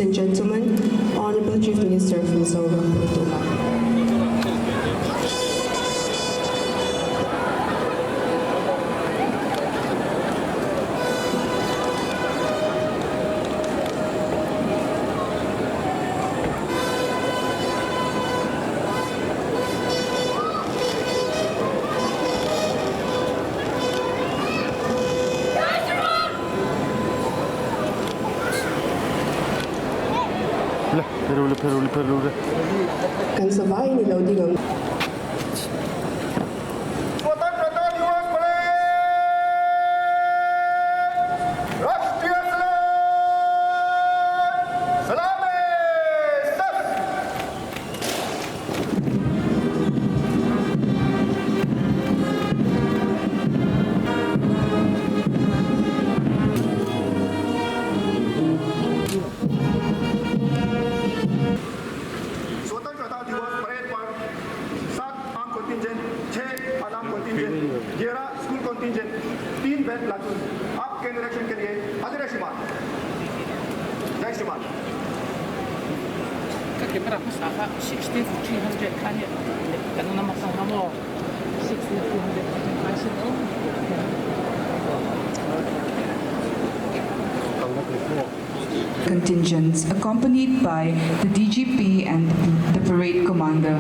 and gentlemen, Honorable Chief Minister Fizoga Portola. Perule. Kan sabay nilaw din ang स्वतंत्रता दिवस parade राष्ट्रीय सलाम सलामी सर स्वतंत्रता दिवस परेड पर 7 arm contingent 6 unarm contingent 11 school contingent 3 batch platoon आपके निरीक्षण के लिए हाजिर है श्रीमान जय श्रीमान Kamera Saka 6300 kanya. Ano naman sa mo? 6300 contingents accompanied by the DGP and the parade commander.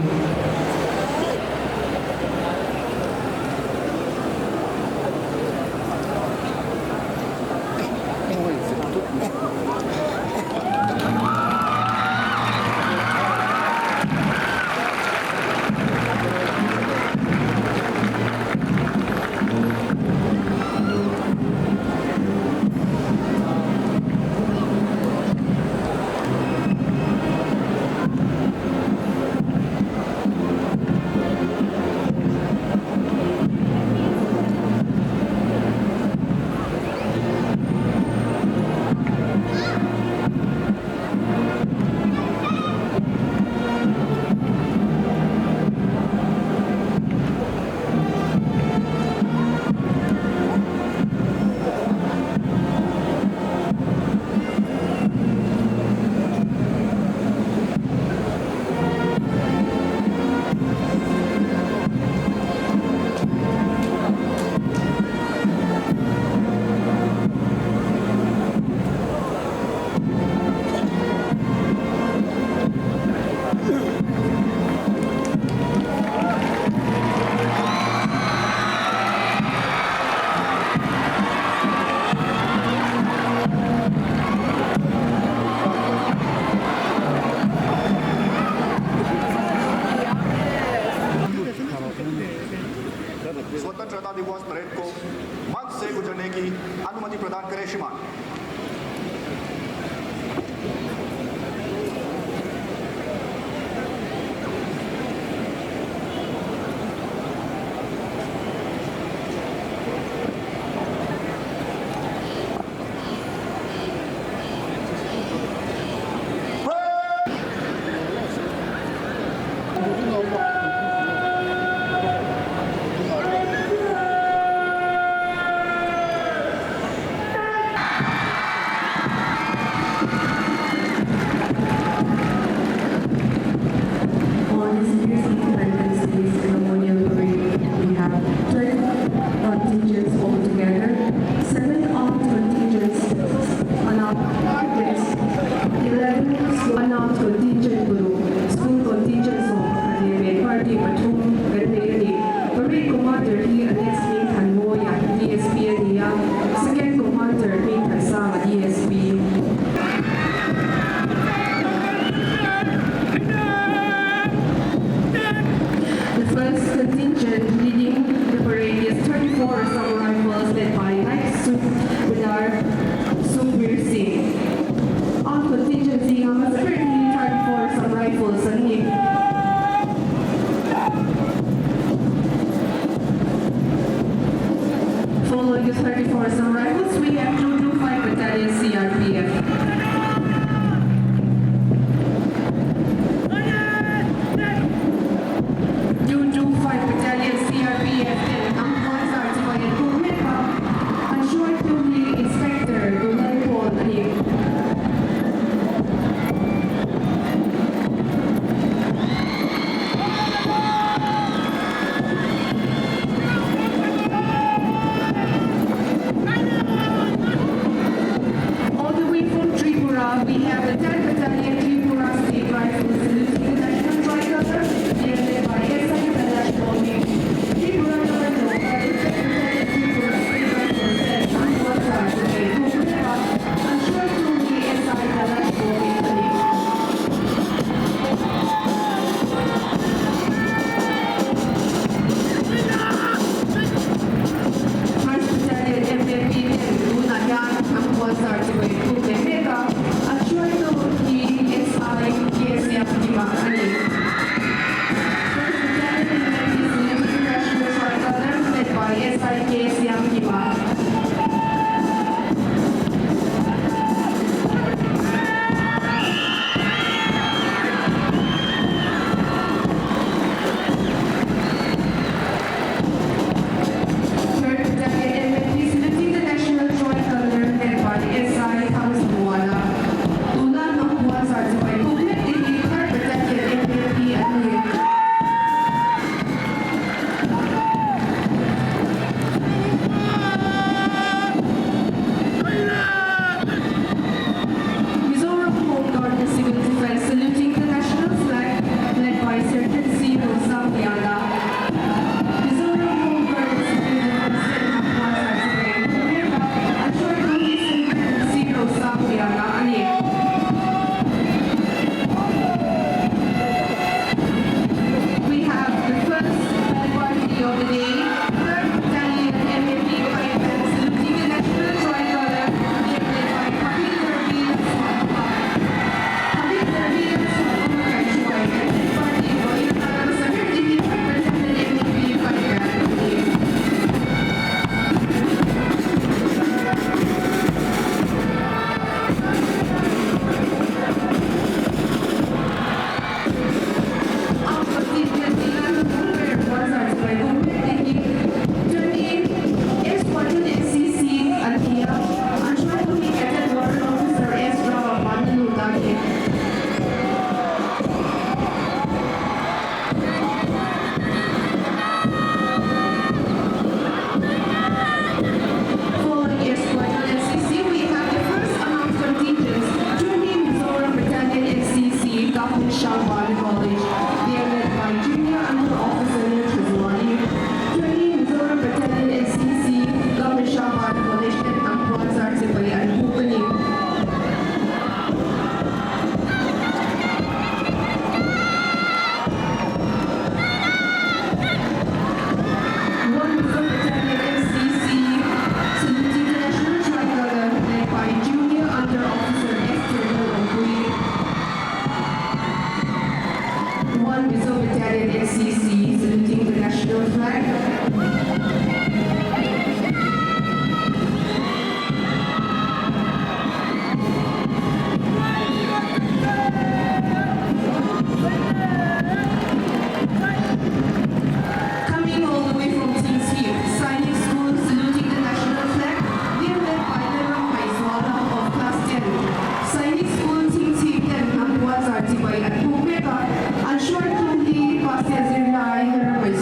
स्वतंत्रता दिवस परेड को मंच से गुजरने की अनुमति प्रदान करें श्रीमान on this year's Independence Day ceremonial parade. We have 12 contingents altogether, 7 armed contingents, unarmed contingents, 11 unarmed contingent group, school contingents of the party patrol, parade commander he Alex Ming Hanmoya, DSP Ania, second commander Ming Hasama, DSP. The first contingent leading the parade is 34 assault rifles led by Light Subedar Sukhbir Singh. All contingency has currently 34 assault rifles and following the 34 assault rifles, we have 225 Battalion CRPF. Battalion CRPF.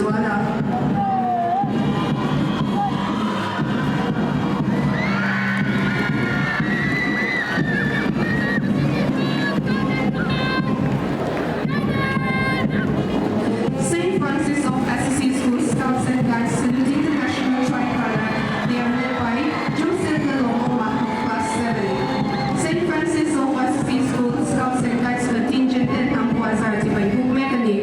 Valenzuela. St. Francis of Assisi School Scouts and Guides saluting the national tricolor. They are led by Joseph Nalongo Mak of Class 7. St. Francis of Assisi School Scouts and Guides contingent and Hampuazarti by Book Mechanic.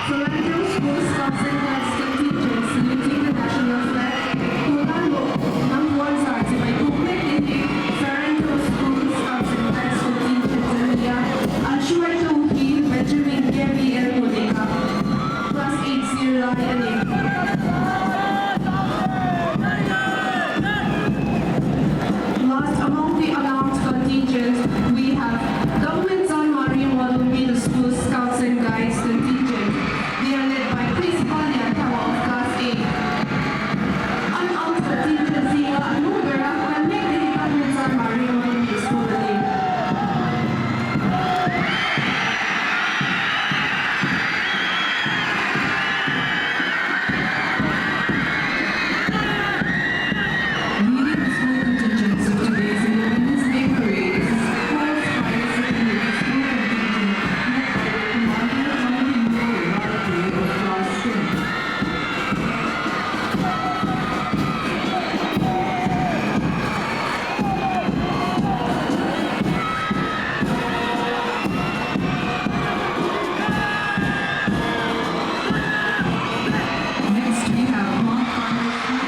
Toronto School Scouts and Guides contingent saluting the national flag. Tulalo, Hampuazarti by Book Mechanic. Toronto School Scouts and Guides contingent Zania. Anshuaito Uki, Benjamin Gary L. Monica. Class 8 Sierra Leone. Last among the announced contingents, we have Government San Mario Model Middle School Scouts and Guides contingent. They are led by Chris Valiantawa of Class 8. Unarmed contingent Zia Anubera will make the Government San Mario Model Middle School name. Leading the school contingents of today's Independence Day parade is Falls Fire Secondary School contingent led by Commander Mario Rarte of Class 10. Next, we have Mount Carmel School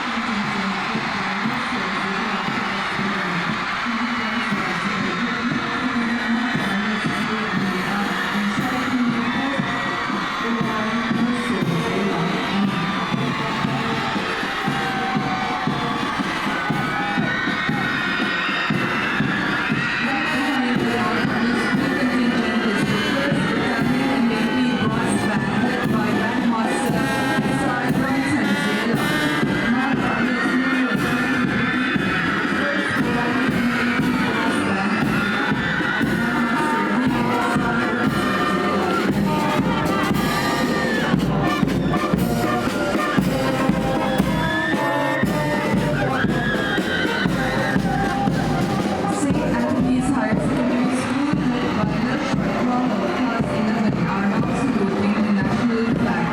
St. Anthony's Higher Secondary School led by the Shortwell of Class 11 are now saluting the national flag.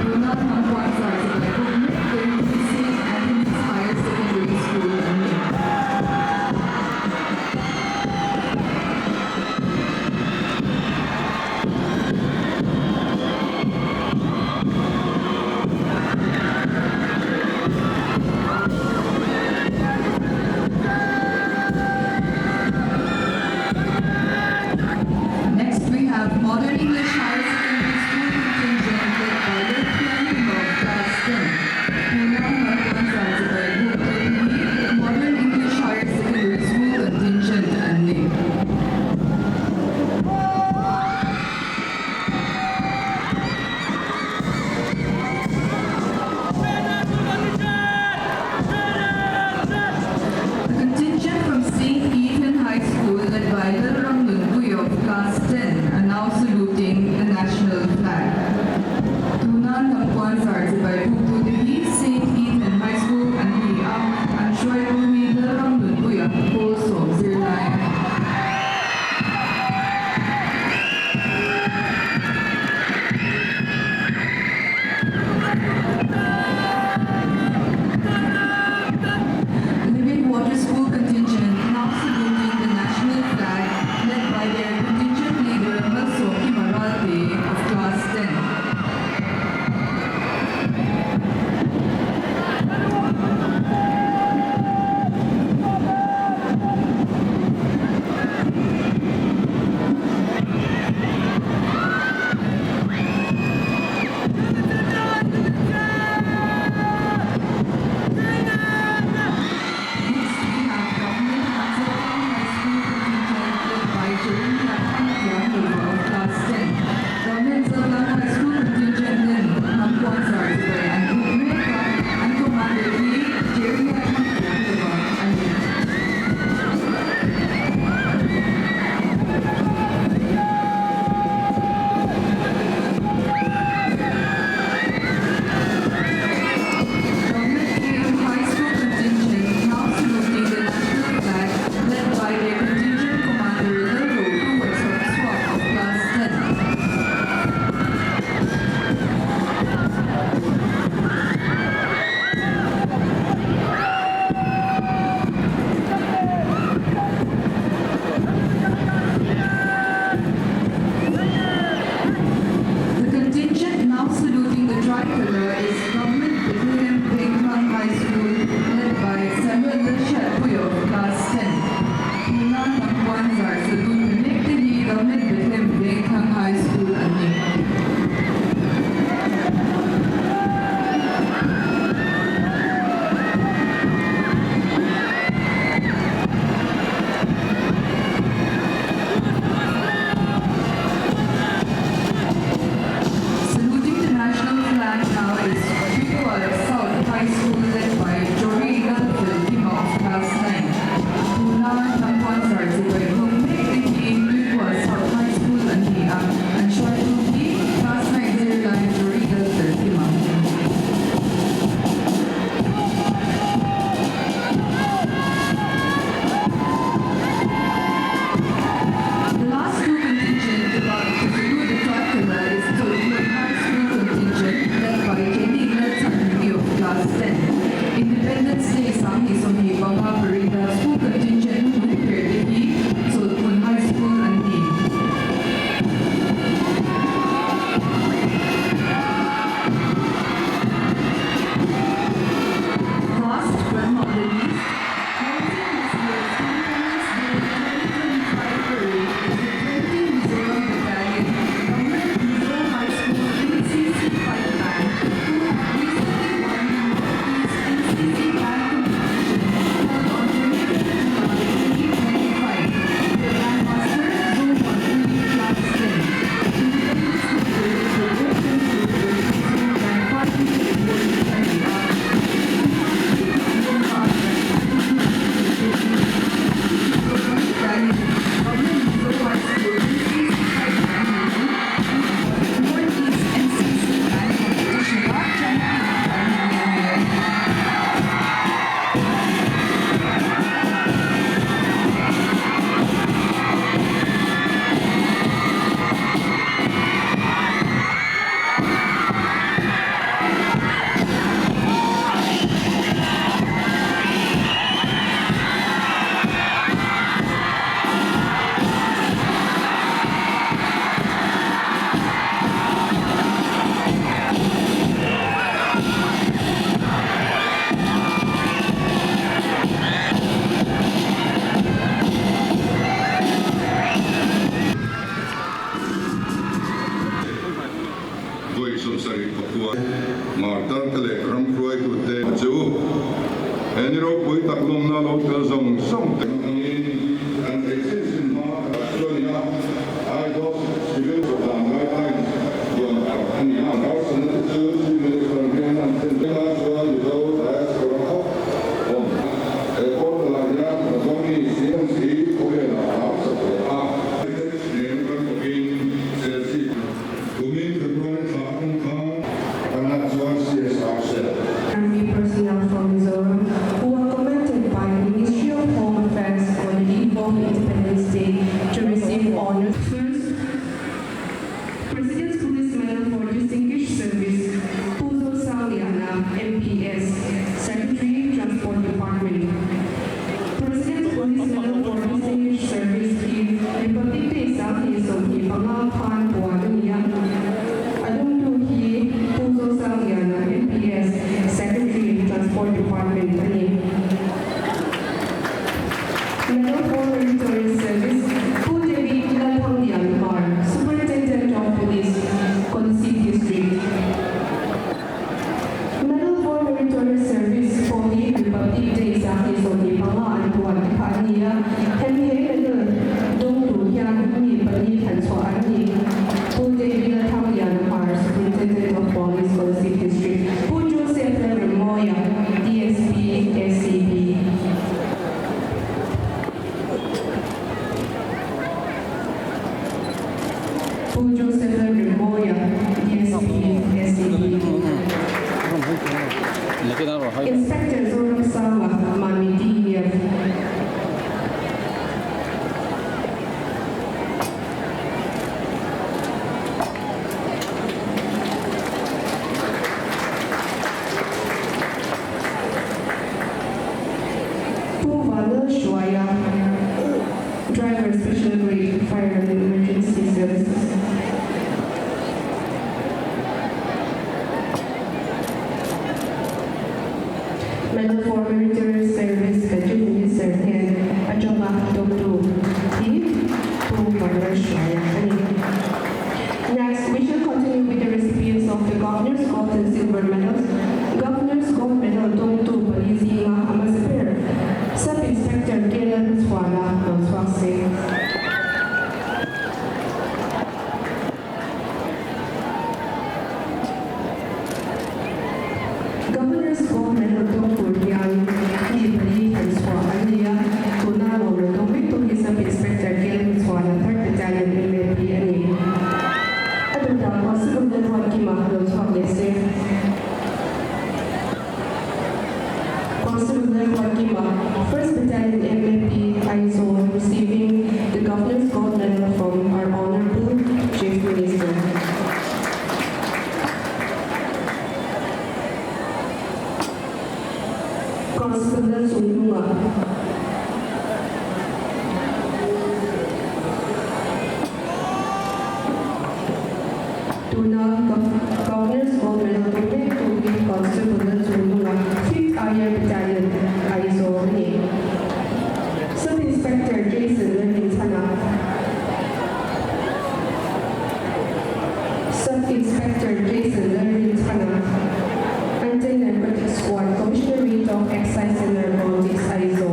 Ronald Hampuazarti by Book Mechanic, St. Anthony's Higher Secondary School only. Next, we have Modern English Higher Secondary School contingent led by Lieutenant of Class 10. Unang Hampuazarti by Book Mechanic, Modern English Higher Secondary School contingent and name. The contingent from St. Ethan High School led by Lil Ramlun of Class 10 are now saluting the national flag. Tunan Hampuazarti by Bukudehi, St. Ethan High School and Liam and Shoy Bumi Lil Ramlun also of Zirlai. Living Water School contingent now saluting the national flag led by their contingent leader Masoki Marate of Class 10. Martar tele ram khoi tu te chu en ro pui tak lom na lo te zong song te an existing ma Australia I go civil for the guidelines yon an ya our son to medical grant and the last one you know as for all por la ya no ni si o ya house a Army personnel from Mizoram who were commended by the Ministry of Home Affairs on the eve of Independence Day to receive honors. First, President's Police Medal for Distinguished Service, Puzo Saliana, MPS, Secretary, Transport Department. President's Police Medal for Distinguished Service is Republic Day Sali Sohi Bangla Pan Puadania. Adundu Hi Puzo Saliana, MPS, Secretary, Transport Department. Medal for Meritorious Service, Pudevi Lalpangdian Par, Superintendent of Police, Kolisi District. Medal for Meritorious Service for the Republic Day Sali Sohi Bangla and Puadania. Henry Medal, Dongdu Yan Ni Bani Tanso Ani, Pudevi Lalpangdian Par, Superintendent of Police, Kolisi District. Pujo Sefer Moya, DSP, SCB. Pujo Sefer Moya, DSP, SCB. Inspector Zoram Sawa, Mami DEF. Puvala Shwaya, Driver Special Grade, Fire and Emergency Services. Medal for Meritorious Service, Kajun Minister, and Ajoba Doktu. Puvala Shwaya. Next, we shall continue with the recipients of the Governor's Gold and Silver Medals. Governor's Gold Medal Dongtu Palizima Amasper. Sub-Inspector Dylan Swala Noswase. Governor's Gold Medal Dongtu Yang Nipali and Swala Tuna Lower Dongwit to his Sub-Inspector Dylan Swala 3rd Battalion MLP Ani. Adunda possible that one Kima Noswase. Constable Wakima, 1st Battalion MLP ISO, receiving the Governor's Gold Medal from our Honorable Chief Minister. Constable Sunduma. Tuna Governor's Gold Medal given to the Constable Sunduma, 5th Air Battalion ISO. Sub-Inspector Jason Lerninsana. Sub-Inspector Jason Lerninsana. Anti-Narcotic Squad, Commissionerate of Excise and Narcotics ISO.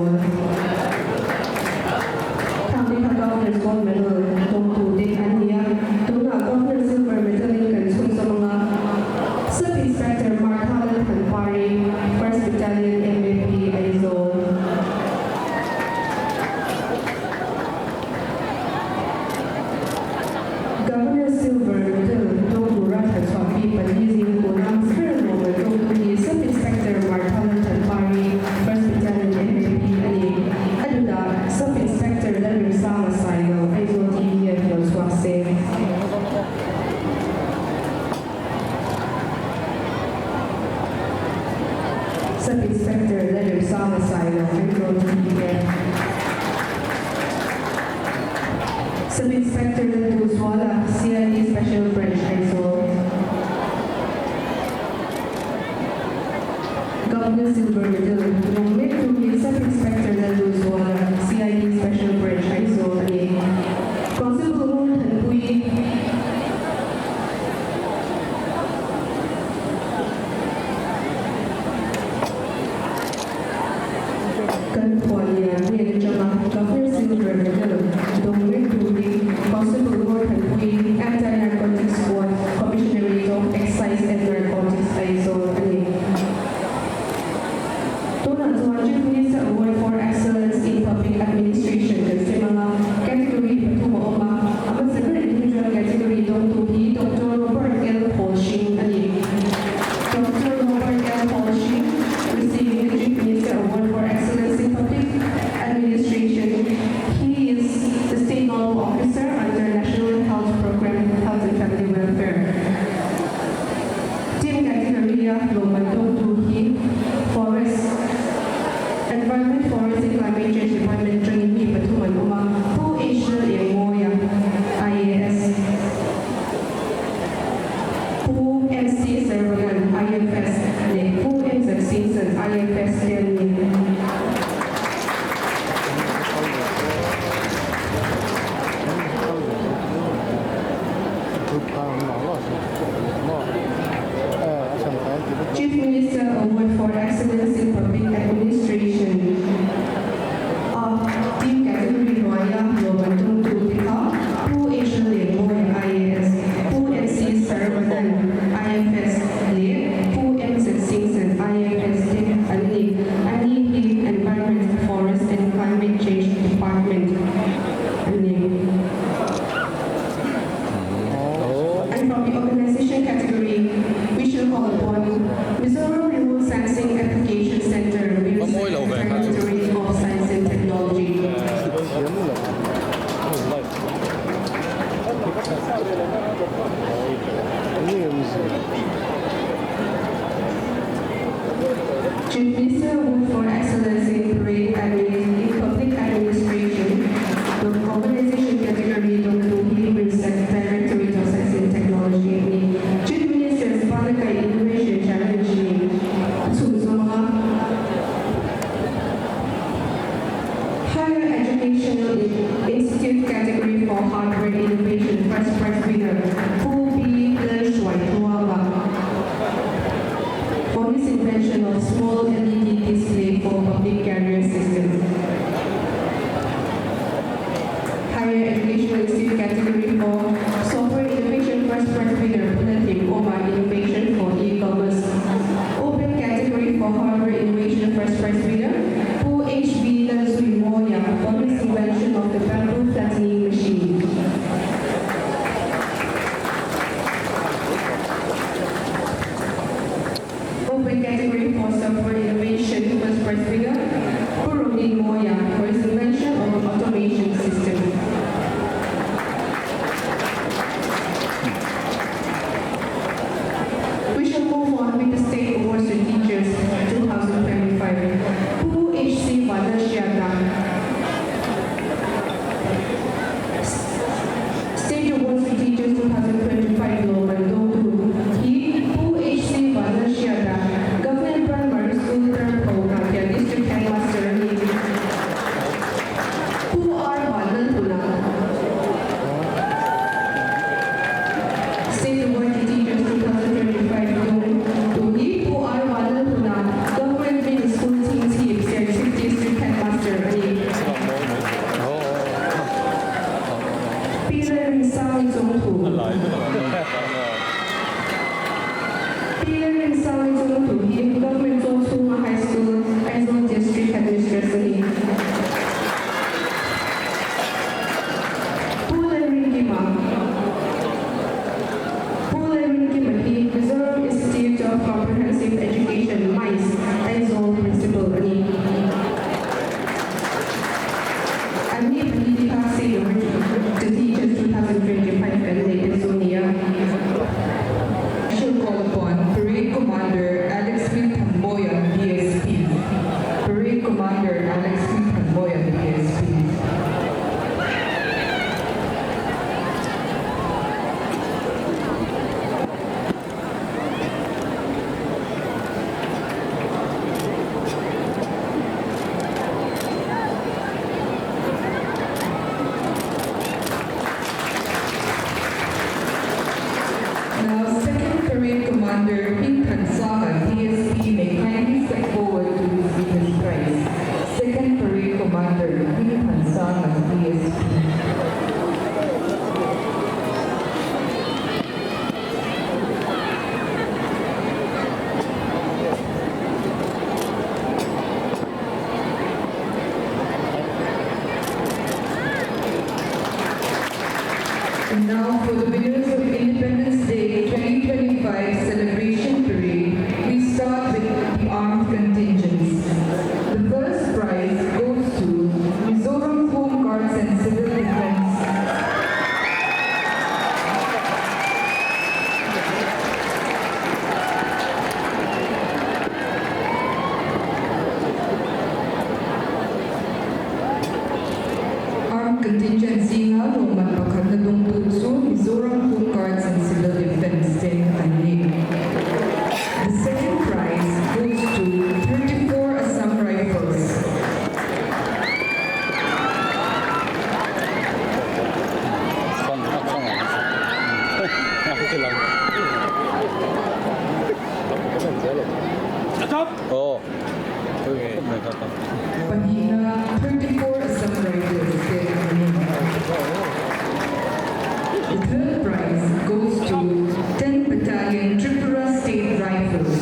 Tampa Governor's Gold Medal, Dongtu Ding Ania. Tuna Governor's Silver Medal Lincoln Sumsamanga. Sub-Inspector Mark Halal Hanpari, 1st Battalion MLP ISO. Governor Silver Medal Dongtu Ratha Swapi Palizing Punam Spirit Moment Dongtu Sub-Inspector Mark Halal Hanpari, 1st Battalion MLP Ani. Aduda, Sub-Inspector Lerner Sama Saino, ISO TVF Noswase. Sub-Inspector Lerner Sama Saino, ISO TVF. Sub-Inspector Lerner CID Special Branch ISO. Governor Silver Medal, Nomit to be Sub-Inspector Lerner CID Special Branch ISO. Constable Moon Hanpui. Kan Kuania, Jama, Governor Silver, Dominic Dooley, Constable Gordon Queen, Anti-Narcotics Squad, Commissioner of Excise and Narcotics ISO, Tunan Chief Minister Award for Excellence in Public Administration, category Patuma Oma, second individual category Dr. Robert L. Polshing, Dr. Robert L. Polshing receiving the Chief Minister Award for Excellence in Public Administration. He is the State Law Officer under National Health Program, Health and Family Welfare. Team category Lomandong Tuhi, Forest, Environment, Forest and Climate Change Department, Training Patuman Uma, Pu Asia Yemoya, IAS, Pu MC Servagan, IFS, Pu MC Season, IFS Delhi. Chief Minister Award for Excellence in Public Administration. Team category Roya, Lobantung Tutika, Pu Asia Lemoy, IAS, Pu MC Saravanan, IFS Le, Pu MC Singson, IFS Ani Environment, Forest and Climate Change Department. And from the organization category, we shall call upon Mizoram Remote Sensing Application Center, Secretary of Science and Technology. Chief Minister Award for Excellence in Public Administration, the organization category Dr. Lee Directorate of Science and Technology. Chief Minister's Palakai Innovation Challenge, Suzoma. Higher Educational Institute category for Hardware Innovation, first prize winner, Pu B. Lershwai for his invention of small LED display for public carrier systems. Higher Educational Institute category for Software Innovation, first prize winner, Punatim Oma Innovation for e-commerce. Open category for Hardware Innovation, first prize winner, Pu HB Lazui Moya for his invention of the bamboo flattening machine. Open category for Software Innovation, first prize winner, Pahina, 34 Assam Rifles get winning. The third prize goes to 10 Battalion Tripura State Rifles.